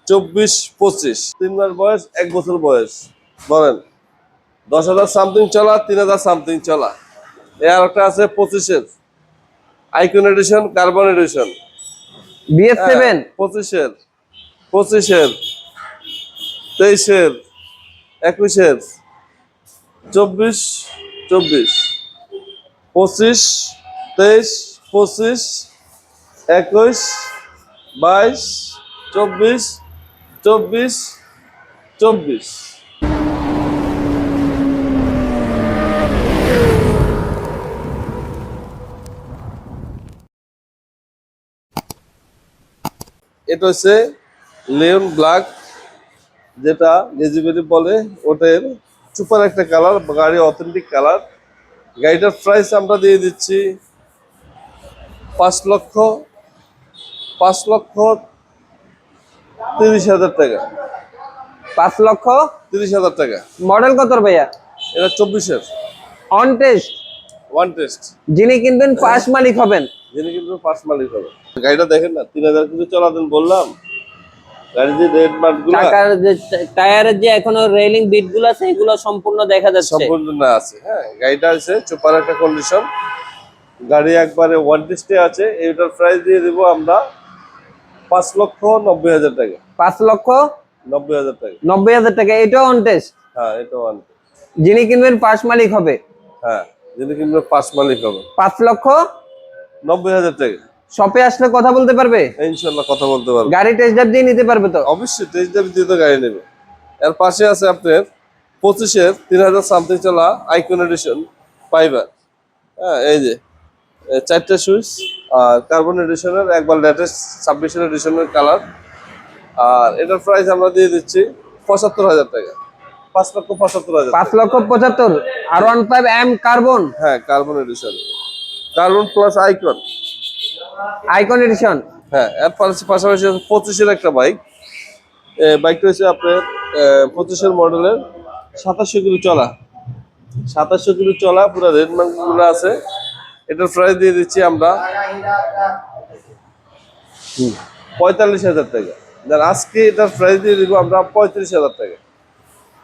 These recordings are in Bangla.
24-25 3 মাস বয়স 1 বছর বয়স বলেন 10,000 সামথিং চলা 3,000 সামথিং চলা। আর একটা আছে 25-এর icon edition carbon edition BS7 25-এর 25-এর 23-এর 21-এর 24 24 25 23 25 21 22 24 24 24। এটা হচ্ছে লিওন ব্ল্যাক, যেটা গেজিবেরি বলে, ওটার সুপার একটা কালার, গাড়ি অথেন্টিক কালার। গাড়িটার প্রাইস আমরা দিয়ে দিচ্ছি 5,30,000 টাকা। 5,30,000 টাকা। মডেল কত ভাইয়া? এটা 24-এর অন টেস্ট, ওয়ান টেস্ট। যিনি কিনবেন ফার্স্ট মালিক হবেন। যিনি কিনবেন ফার্স্ট মালিক হবে। গাড়িটা দেখেন না, 3,000 কিন্তু চলাতেন বললাম। গাড়ির যে রেড মার্কগুলো, চাকার যে টায়ারের যে এখনো রেলিং বিটগুলো আছে এগুলো সম্পূর্ণ দেখা যাচ্ছে, সম্পূর্ণ না আছে। হ্যাঁ, গাড়িটা আছে সুপার একটা কন্ডিশন, গাড়ি একবারে ওয়ান টেস্টে আছে। এইটার প্রাইস দিয়ে দিব আমরা 5,90,000 টাকা। 5,90,000 টাকা। 90,000 টাকা। এটা অন টেস্ট। হ্যাঁ, এটা ওয়ান। যিনি কিনবেন ফার্স্ট মালিক হবে। হ্যাঁ, যিনি কিনবেন ফার্স্ট মালিক হবে। 5,90,000 টাকা। শপে আসলে কথা বলতে পারবে, ইনশাআল্লাহ কথা বলতে পারবে। গাড়ি টেস্ট ড্রাইভ দিয়ে নিতে পারবে তো? অবশ্যই টেস্ট ড্রাইভ দিয়ে তো গাড়ি নেবে। এর পাশে আছে আপনার 25-এর 3,000 সামথিং চলা আইকন এডিশন ফাইবার। হ্যাঁ, এই যে 4টা সুইচ আর কার্বন এডিশনের একবার লেটেস্ট 26-এর এডিশনের কালার। আর এটার প্রাইস আমরা দিয়ে দিচ্ছি 75,000 টাকা। 5,75,000। 5,75,000 R15M কার্বন। হ্যাঁ, carbon edition, carbon plus icon icon edition. হ্যাঁ, এর পাশাপাশি 25-এর একটা বাইক। বাইকটা হচ্ছে আপনার 25-এর মডেলের 2700 কিলো চলা, 2700 কিলো চলা, পুরো রেড মার্কগুলো আছে। এটার প্রাইস দিয়ে দিচ্ছি আমরা 45,000 টাকা। আজকে এটার প্রাইস দিয়ে দিব আমরা 35,000 টাকা।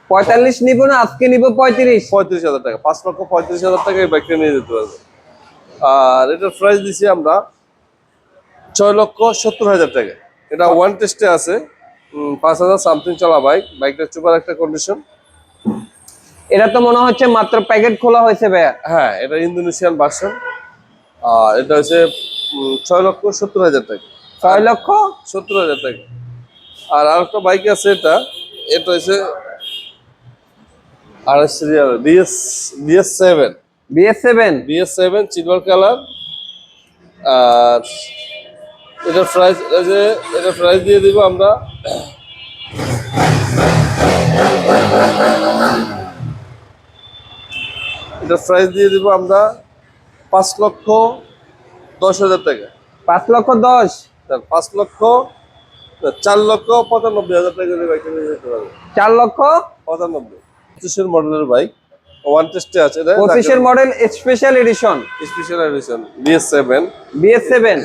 45 নিব না, আজকে নিব 35,000 টাকা। 5,35,000 টাকা এই বাইকটা নিয়ে যেতে পারবে। আর এটার প্রাইস দিচ্ছি আমরা 6,70,000 টাকা। এটা ওয়ান টেস্টে আছে, 5,000 সামথিং চলা বাইক। বাইকটা সুপার একটা কন্ডিশন। এটা তো মনে হচ্ছে মাত্র প্যাকেট খোলা হয়েছে ভাইয়া। হ্যাঁ, এটা ইন্দোনেশিয়ান ভার্সন। আর এটা হচ্ছে 6,70,000 টাকা। 6,70,000 টাকা। আর আরেকটা বাইক আছে, এটা এটা হচ্ছে RS serial BS7 silver colour. আর এটার প্রাইস দিয়ে দিব আমরা 5,10,000 টাকা। 5,10,000 4,95,000 টাকা দিয়ে বাইকটা নিয়ে যেতে পারবে। 4,95,000 25-এর মডেলের বাইক, ওয়ান টেস্টে আছে। 25-এর মডেল স্পেশাল এডিশন BS7।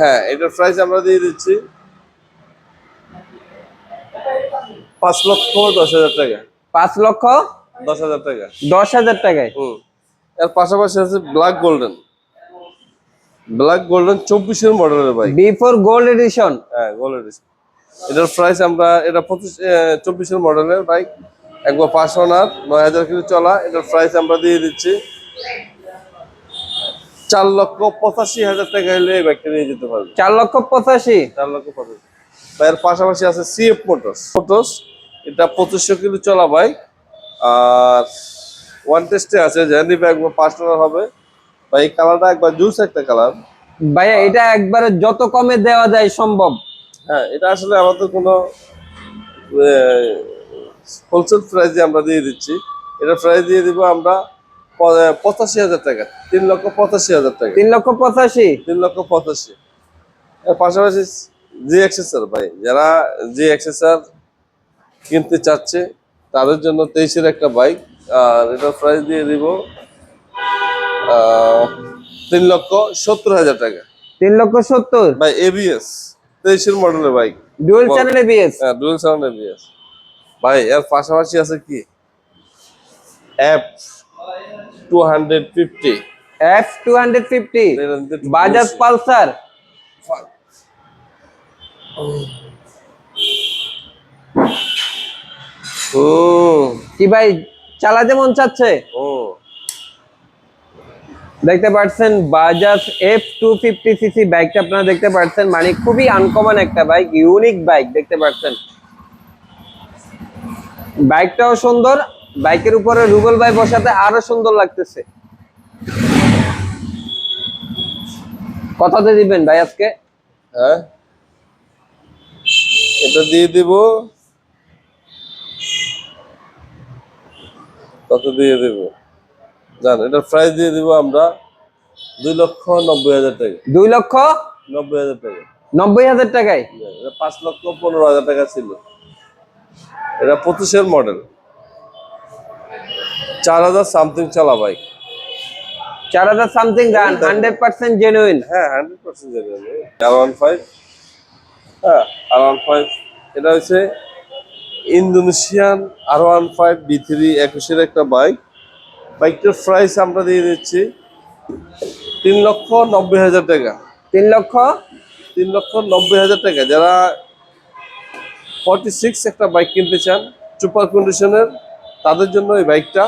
হ্যাঁ, এটার প্রাইস আমরা দিয়ে দিচ্ছি 5,10,000 টাকা। 5,10,000 টাকা। 10,000 টাকায়। এর পাশাপাশি আছে ব্ল্যাক গোল্ডেন 24-এর মডেলের বাইক, B4 গোল্ড এডিশন। হ্যাঁ, গোল্ড এডিশন। এটার প্রাইস আমরা, এটা 24-এর মডেলের বাইক, একবার 5 ওনার, 9,000 কিলো চলা। এটার প্রাইস আমরা দিয়ে দিচ্ছি 4,85,000 টাকা হলে এই বাইকটা নিয়ে যেতে পারবে। 4,85,000। 4,85,000। এর পাশাপাশি আছে CF মোটরস, এটা 2,500 কিলো চলা বাইক। আর ওয়ান টেস্টে আছে, জার্নি ব্যাগ 5 ওনার হবে। ভাই এই কালারটা একবার জুস একটা কালার ভাইয়া, এটা একবারে যত কমে দেওয়া যায় সম্ভব। হ্যাঁ, এটা আসলে আমাদের কোনো হোলসেল প্রাইসে আমরা দিয়ে দিচ্ছি। এটা প্রাইস দিয়ে দিব আমরা 85,000 টাকা। 3,85,000 টাকা। 3,85,000। 3,85,000। এর পাশাপাশি GXSR ভাই, যারা GXSR কিনতে চাচ্ছে তাদের জন্য 23-এর একটা বাইক। আর এটার প্রাইস দিয়ে দিব 3,70,000 টাকা। 3,70,000 ভাই ABS 23-এর মডেলের বাইক। Dual channel ABS. হ্যাঁ, ডুয়াল সাউন্ড এবিএস। ভাই এর পাশাপাশি আছে কি এফ 250, F250 এটা নিতে একটু বাজাজ বসি। পালসার। কি ভাই চালাতে মন চাচ্ছে? ও দেখতে পাচ্ছেন বাজাজ F250 সিসি বাইকটা আপনারা দেখতে পাচ্ছেন, মানে খুবই আনকমন একটা বাইক, ইউনিক বাইক দেখতে পাচ্ছেন। বাইকটাও সুন্দর, বাইকের উপরে রুবেল ভাই বসাতে আরো সুন্দর লাগতেছে। কততে দিবেন ভাই আজকে? হ্যাঁ, এটা দিয়ে দিব, কত দিয়ে দেব জান? এটার প্রাইস দিয়ে দিব আমরা 2,90,000 টাকা। 2,90,000 90,000 টাকা। টাকায়। এটা 5,15,000 টাকা ছিল। এটা 25-এর মডেল, 4,000 সামথিং চলা বাইক। 4,000 something run, 100% genuine. হ্যাঁ, 100% জেনুইন। R15, হ্যাঁ R15, এটা হচ্ছে ইন্দোনেশিয়ান R15 B3 21-এর একটা বাইক। বাইকটার প্রাইস আমরা দিয়ে দিচ্ছি 3,90,000 টাকা। 3,00,000। 3,90,000 টাকা। যারা 46 একটা বাইক কিনতে চান সুপার কন্ডিশনের, তাদের জন্য এই বাইকটা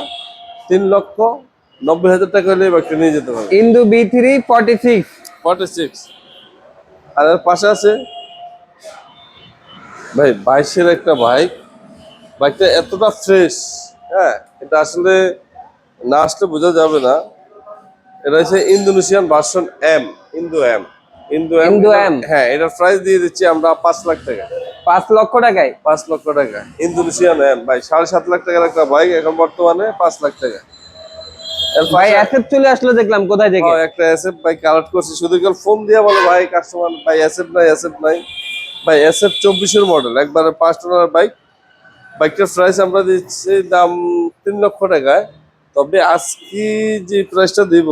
3,90,000 টাকা হলে এই বাইকটা নিয়ে যেতে পারবে। ইন্দু B3 46। 46। আর এর পাশে আছে ভাই 22-এর একটা বাইক। বাইকটা এতটা ফ্রেশ, হ্যাঁ এটা আসলে না আসলে বোঝা যাবে না। এটা হচ্ছে Indonesian version M, Indo M. Indo M. হ্যাঁ, এটার প্রাইস দিয়ে দিচ্ছি আমরা 5 লাখ টাকা। 5,00,000 টাকায়। 5 লক্ষ টাকা ইন্দোনেশিয়ান এম ভাই। 7.5 লাখ টাকার একটা বাইক এখন বর্তমানে 5 লাখ টাকা। এর ভাই পাশে অ্যাসেট চলে আসলো দেখলাম কোথায় থেকে। একটা এসএফ বাইক কালেক্ট করছি। শুধু কেউ ফোন দিয়ে বলে ভাই কাস্টমার ভাই এসএফ নাই, এসএফ নাই। ভাই এসএফ 24-এর মডেল, একবারে 5 টনার বাইক। বাইকটার প্রাইস আমরা দিচ্ছি দাম 3 লক্ষ টাকায়। তবে আজকে যে প্রাইসটা দিব,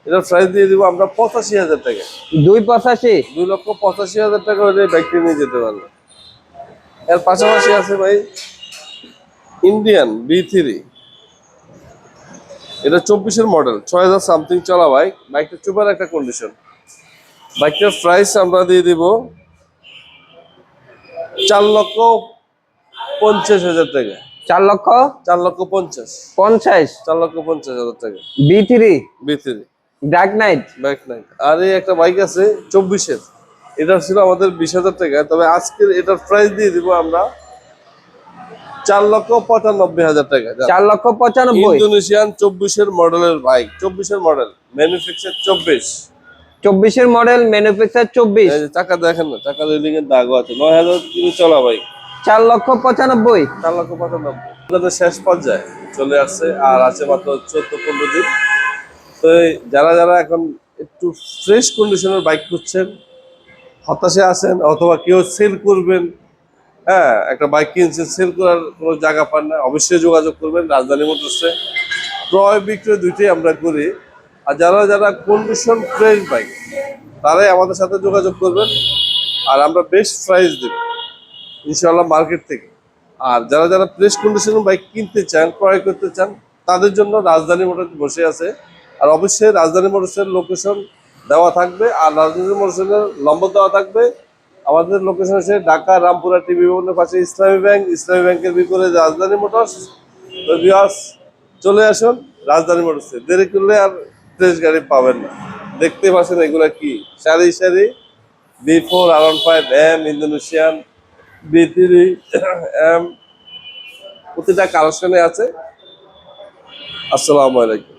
এটার প্রাইস দিয়ে দিব আমরা 85,000 টাকা। 2,85। 2,85,000 টাকা হলে বাইকটি নিয়ে যেতে পারবে। এর পাশাপাশি আছে ভাই ইন্ডিয়ান B3, এটা 24-এর মডেল, 6,000 সামথিং চলা বাইক। বাইকটা চুপার একটা কন্ডিশন। বাইকটার প্রাইস আমরা দিয়ে দিব 4,50,000 টাকা। 4,50,000। 4,50,000, 4,50,000 টাকা। B3 B3 dark night. Bike নাই। আর এই একটা বাইক আছে 24-এর, এটা ছিল আমাদের 20,000 টাকা। তবে আজকের এটার প্রাইস দিয়ে দিব আমরা 4,95,000 টাকা। 4,95,000। ইন্দোনেশিয়ান 24-এর মডেলের বাইক, 24-এর মডেল, ম্যানুফ্যাকচার 24। 24-এর মডেল, ম্যানুফ্যাকচার 24। এই যে চাকা দেখেন না, চাকা রেলিং এর দাগও আছে। 9,000 কিলো চলা বাইক। 4,95,000। 4,95,000 আমাদের শেষ পর্যায়ে চলে আসছে, আর আছে মাত্র 14-15 দিন। তো যারা যারা এখন একটু ফ্রেশ কন্ডিশনের বাইক খুঁজছেন, হতাশে আছেন, অথবা কেউ সেল করবেন, হ্যাঁ একটা বাইক কিনছেন, সেল করার কোনো জায়গা পান না, অবশ্যই যোগাযোগ করবেন রাজধানী মোটরসে। ক্রয় বিক্রয় দুইটাই আমরা করি। আর যারা যারা কন্ডিশন ফ্রেশ বাইক, তারাই আমাদের সাথে যোগাযোগ করবেন, আর আমরা বেস্ট প্রাইস দেব ইনশাআল্লাহ মার্কেট থেকে। আর যারা যারা ফ্রেশ কন্ডিশনের বাইক কিনতে চান, ক্রয় করতে চান, তাদের জন্য রাজধানী মোটরস বসে আছে। আর অবশ্যই রাজধানী মোটরসের লোকেশন দেওয়া থাকবে, আর রাজধানী মোটরসের নম্বর দেওয়া থাকবে। আমাদের লোকেশন হচ্ছে ঢাকা রামপুরা টিভি ভবনের পাশে ইসলামী ব্যাংক, ইসলামী ব্যাংকের বিপরীতে রাজধানী মোটরস। তো ভিউয়ার্স, চলে আসুন রাজধানী মোটরসে। দেরি করলে আর ফ্রেশ গাড়ি পাবেন না। দেখতে পাচ্ছেন এগুলা কি সারি সারি B4 R15 M, Indonesian B3 M, প্রতিটা কালেকশনে আছে। আসসালামু আলাইকুম।